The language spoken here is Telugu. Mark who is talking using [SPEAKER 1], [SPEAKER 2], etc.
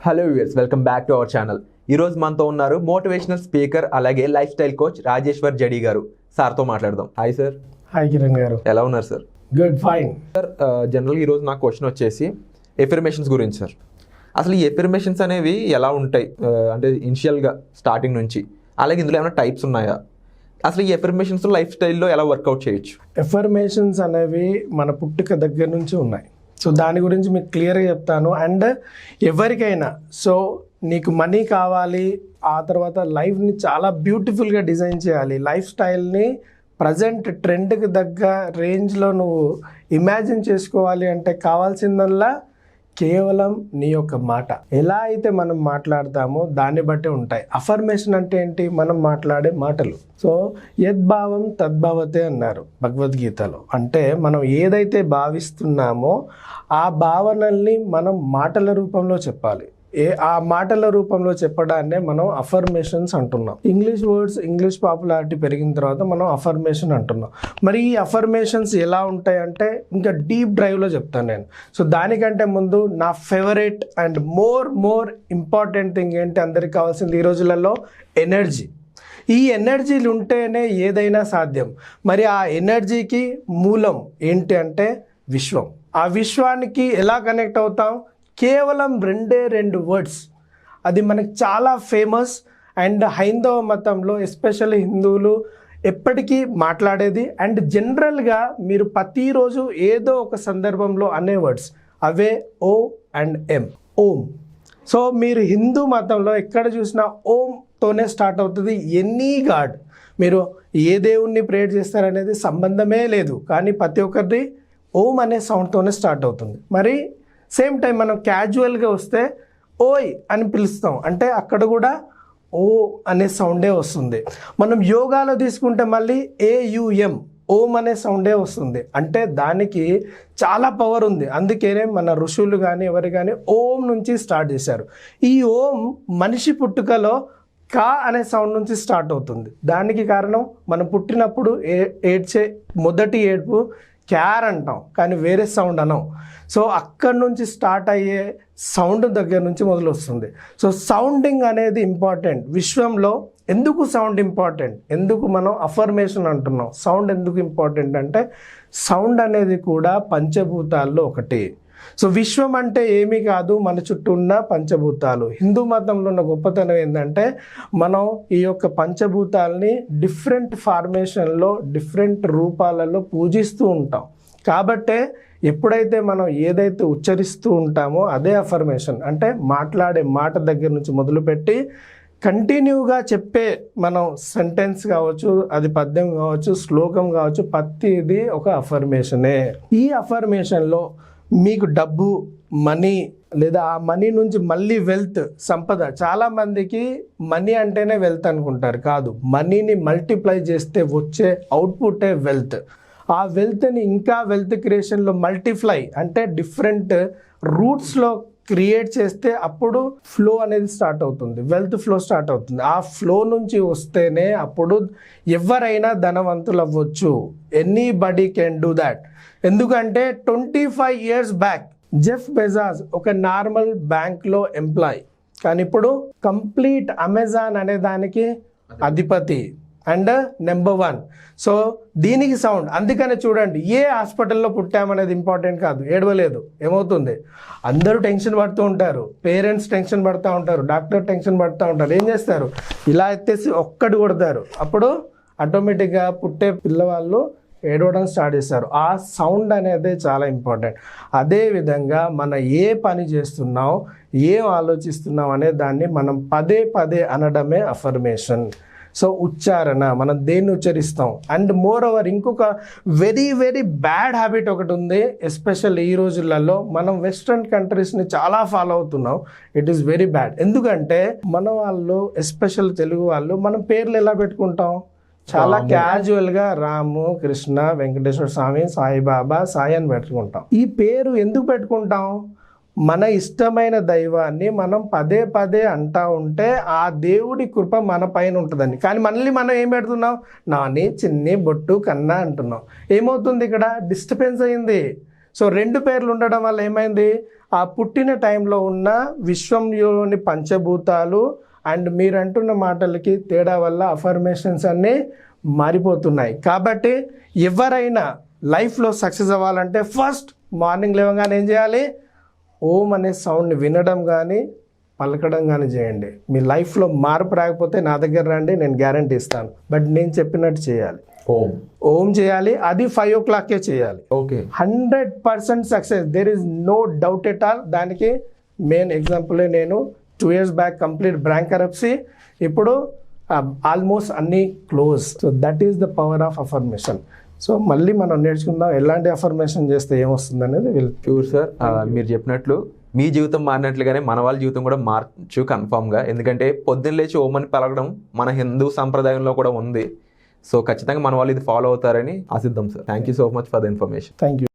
[SPEAKER 1] Hello viewers, welcome back to our channel. ఈరోజు మనతో ఉన్నారు మోటివేషనల్ స్పీకర్ అలాగే లైఫ్ స్టైల్ కోచ్ రాజేశ్వర్ జడి గారు. సార్తో మాట్లాడదాం. Hi sir.
[SPEAKER 2] హాయ్ కిరణ్ గారు.
[SPEAKER 1] ఎలా ఉన్నారు సార్?
[SPEAKER 2] Good, fine
[SPEAKER 1] sir. జనరల్గా ఈరోజు నా క్వశ్చన్ వచ్చేసి ఎఫర్మేషన్స్ గురించి సార్. అసలు ఈ ఎఫర్మేషన్స్ అనేవి ఎలా ఉంటాయి, అంటే ఇనిషియల్గా స్టార్టింగ్ నుంచి, అలాగే ఇందులో ఏమైనా టైప్స్ ఉన్నాయా? అసలు ఈ ఎఫర్మేషన్స్ లైఫ్ స్టైల్లో ఎలా వర్కౌట్ చేయొచ్చు?
[SPEAKER 2] ఎఫర్మేషన్స్ అనేవి మన పుట్టుక దగ్గర నుంచి ఉన్నాయి. సో దాని గురించి మీకు క్లియర్గా చెప్తాను. అండ్ ఎవరికైనా నీకు మనీ కావాలి, ఆ తర్వాత లైఫ్ని చాలా బ్యూటిఫుల్గా డిజైన్ చేయాలి, లైఫ్ స్టైల్ని ప్రజెంట్ ట్రెండ్కి తగ్గ రేంజ్లో నువ్వు ఇమాజిన్ చేసుకోవాలి అంటే కావాల్సిందల్లా కేవలం నీ యొక్క మాట. ఎలా అయితే మనం మాట్లాడతామో దాన్ని బట్టే ఉంటాయి. అఫర్మేషన్ అంటే ఏంటి? మనం మాట్లాడే మాటలు. సో యద్భావం తద్భవతే అన్నారు భగవద్గీతలో. అంటే మనం ఏదైతే భావిస్తున్నామో ఆ భావనల్ని మనం మాటల రూపంలో చెప్పాలి. ఆ మాటల రూపంలో చెప్పడాన్నే మనం అఫర్మేషన్స్ అంటున్నాం. ఇంగ్లీష్ పాపులారిటీ పెరిగిన తర్వాత మనం అఫర్మేషన్ అంటున్నాం. మరి ఈ అఫర్మేషన్స్ ఎలా ఉంటాయంటే ఇంకా డీప్ డ్రైవ్లో చెప్తాను నేను. సో దానికంటే ముందు నా favourite and more important thing ఏంటి, అందరికి కావాల్సింది ఈ రోజులలో ఎనర్జీ. ఈ ఎనర్జీలు ఉంటేనే ఏదైనా సాధ్యం. మరి ఆ ఎనర్జీకి మూలం ఏంటి అంటే విశ్వం. ఆ విశ్వానికి ఎలా కనెక్ట్ అవుతాం? కేవలం రెండు వర్డ్స్. అది మనకి చాలా ఫేమస్. అండ్ హైందవ మతంలో ఎస్పెషల్లీ హిందువులు ఎప్పటికీ మాట్లాడేది అండ్ జనరల్గా మీరు ప్రతిరోజు ఏదో ఒక సందర్భంలో అనే వర్డ్స్ అవే O and M. Om. So మీరు హిందూ మతంలో ఎక్కడ చూసినా ఓంతోనే స్టార్ట్ అవుతుంది. ఎనీ గాడ్, మీరు ఏ దేవుణ్ణి ప్రేయర్ చేస్తారనేది సంబంధమే లేదు, కానీ ప్రతి ఒక్కరిది ఓం అనే సౌండ్తోనే స్టార్ట్ అవుతుంది. మరి సేమ్ టైం మనం క్యాజువల్గా వస్తే ఓయ్ అని పిలుస్తాం, అంటే అక్కడ కూడా ఓ అనే సౌండే వస్తుంది. మనం యోగాలో తీసుకుంటే మళ్ళీ ఏయుఎం, ఓం అనే సౌండే వస్తుంది. అంటే దానికి చాలా పవర్ ఉంది. అందుకనే మన ఋషులు కానీ ఎవరు కానీ ఓం నుంచి స్టార్ట్ చేశారు. ఈ ఓం మనిషి పుట్టుకలో కా అనే సౌండ్ నుంచి స్టార్ట్ అవుతుంది. దానికి కారణం మనం పుట్టినప్పుడు ఏడ్చే మొదటి ఏడ్పు క్యార్ అంటాం, కానీ వేరే సౌండ్ అనం. సో అక్కడి నుంచి స్టార్ట్ అయ్యే సౌండ్ దగ్గర నుంచి మొదలు వస్తుంది. సో సౌండింగ్ అనేది ఇంపార్టెంట్. విశ్వంలో ఎందుకు సౌండ్ ఇంపార్టెంట్, ఎందుకు మనం అఫర్మేషన్ అంటున్నాం, సౌండ్ ఎందుకు ఇంపార్టెంట్ అంటే సౌండ్ అనేది కూడా పంచభూతాల్లో ఒకటి. సో విశ్వం అంటే ఏమీ కాదు, మన చుట్టూ ఉన్న పంచభూతాలు. హిందూ మతంలో ఉన్న గొప్పతనం ఏంటంటే మనం ఈ యొక్క పంచభూతాలని డిఫరెంట్ ఫార్మేషన్లో డిఫరెంట్ రూపాలలో పూజిస్తూ ఉంటాం. కాబట్టే ఎప్పుడైతే మనం ఏదైతే ఉచ్చరిస్తూ ఉంటామో అదే అఫర్మేషన్. అంటే మాట్లాడే మాట దగ్గర నుంచి మొదలుపెట్టి కంటిన్యూగా చెప్పే మనం సెంటెన్స్ కావచ్చు, అది పద్యం కావచ్చు, శ్లోకం కావచ్చు, ప్రతిది ఒక అఫర్మేషనే. ఈ అఫర్మేషన్లో మీకు డబ్బు, మనీ, లేదా ఆ మనీ నుంచి మళ్ళీ వెల్త్, సంపద. చాలామందికి మనీ అంటేనే వెల్త్ అనుకుంటారు. కాదు, మనీని మల్టిప్లై చేస్తే వచ్చే అవుట్పుటే వెల్త్. ఆ వెల్త్ని ఇంకా వెల్త్ క్రియేషన్లో మల్టిప్లై అంటే డిఫరెంట్ రూట్స్లో క్రియేట్ చేస్తే అప్పుడు ఫ్లో అనేది స్టార్ట్ అవుతుంది, వెల్త్ ఫ్లో స్టార్ట్ అవుతుంది. ఆ ఫ్లో నుంచి వస్తేనే అప్పుడు ఎవరైనా ధనవంతులు అవ్వచ్చు. Anybody can do that. ఎందుకంటే 25 years బ్యాక్ జెఫ్ బెజాస్ ఒక నార్మల్ బ్యాంక్లో ఎంప్లాయ్, కానీ ఇప్పుడు కంప్లీట్ అమెజాన్ అనే దానికి అధిపతి అండ్ నెంబర్ 1. సో దీనికి సౌండ్. అందుకనే చూడండి, ఏ హాస్పిటల్లో పుట్టామనేది ఇంపార్టెంట్ కాదు. ఏడవలేదు, ఏమవుతుంది? అందరూ టెన్షన్ పడుతూ ఉంటారు, పేరెంట్స్ టెన్షన్ పడుతూ ఉంటారు, డాక్టర్ టెన్షన్ పడుతూ ఉంటారు. ఏం చేస్తారు? ఇలా ఎత్తేసి ఒక్కటి కొడతారు. అప్పుడు ఆటోమేటిక్గా పుట్టే పిల్లవాళ్ళు ఏడవడం స్టార్ట్ చేస్తారు. ఆ సౌండ్ అనేది చాలా ఇంపార్టెంట్. అదేవిధంగా మనం ఏ పని చేస్తున్నాం, ఏం ఆలోచిస్తున్నాం అనే దాన్ని మనం పదే అనడమే అఫర్మేషన్. సో ఉచ్చారణ, మనం దేన్ని ఉచ్చరిస్తాం. అండ్ మోర్ ఓవర్ ఇంకొక వెరీ బ్యాడ్ హ్యాబిట్ ఒకటి ఉంది, ఎస్పెషల్ ఈ రోజులలో. మనం వెస్ట్రన్ కంట్రీస్ని చాలా ఫాలో అవుతున్నాం. It is very bad. ఎందుకంటే మన వాళ్ళు, ఎస్పెషల్ తెలుగు వాళ్ళు, మనం పేర్లు ఎలా పెట్టుకుంటాం? చాలా క్యాజువల్గా రాము, కృష్ణ, వెంకటేశ్వర స్వామి, సాయిబాబా, సాయి అని పెట్టుకుంటాం. ఈ పేరు ఎందుకు పెట్టుకుంటాం? మన ఇష్టమైన దైవాన్ని మనం పదే అంటా ఉంటే ఆ దేవుడి కృప మన పైన ఉంటుందని. కానీ మళ్ళీ మనం ఏం పెడుతున్నాం? నాని, చిన్ని, బొట్టు, కన్నా అంటున్నాం. ఏమవుతుంది? ఇక్కడ డిస్టర్బెన్స్ అయింది. సో 2 పేర్లు ఉండడం వల్ల ఏమైంది, ఆ పుట్టిన టైంలో ఉన్న విశ్వంలోని పంచభూతాలు అండ్ మీరు అంటున్న మాటలకి తేడా వల్ల అఫర్మేషన్స్ అన్నీ మారిపోతున్నాయి. కాబట్టి ఎవరైనా లైఫ్లో సక్సెస్ అవ్వాలంటే ఫస్ట్ మార్నింగ్ లేవగానే ఏం చేయాలి, ఓం అనే సౌండ్ని వినడం కానీ పలకడం కానీ చేయండి. మీ లైఫ్లో మార్పు రాకపోతే నా దగ్గర రండి, నేను గ్యారంటీ ఇస్తాను. బట్ నేను చెప్పినట్టు చేయాలి, ఓం చేయాలి, అది 5 o'clock చేయాలి.
[SPEAKER 1] Okay,
[SPEAKER 2] 100% success, there is no doubt at all. దానికి మెయిన్ ఎగ్జాంపులే నేను 2 years బ్యాక్ కంప్లీట్ బ్యాంకరప్సీ, ఇప్పుడు ఆల్మోస్ట్ అన్నీ close. So that is the power of affirmation. So మళ్ళీ మనం నేర్చుకుందాం ఎలాంటి అఫర్మేషన్ చేస్తే ఏమొస్తుంది అనేది.
[SPEAKER 1] ప్యూర్ సార్, మీరు చెప్పినట్లు మీ జీవితం మారినట్లుగానే మన వాళ్ళ జీవితం కూడా మార్చు కన్ఫామ్గా. ఎందుకంటే పొద్దున్న లేచి ఓమని పలకడం మన హిందూ సంప్రదాయంలో కూడా ఉంది. సో ఖచ్చితంగా మన వాళ్ళు ఇది ఫాలో అవుతారని ఆశిద్దాం sir. Thank you so much for the information.
[SPEAKER 2] Thank you.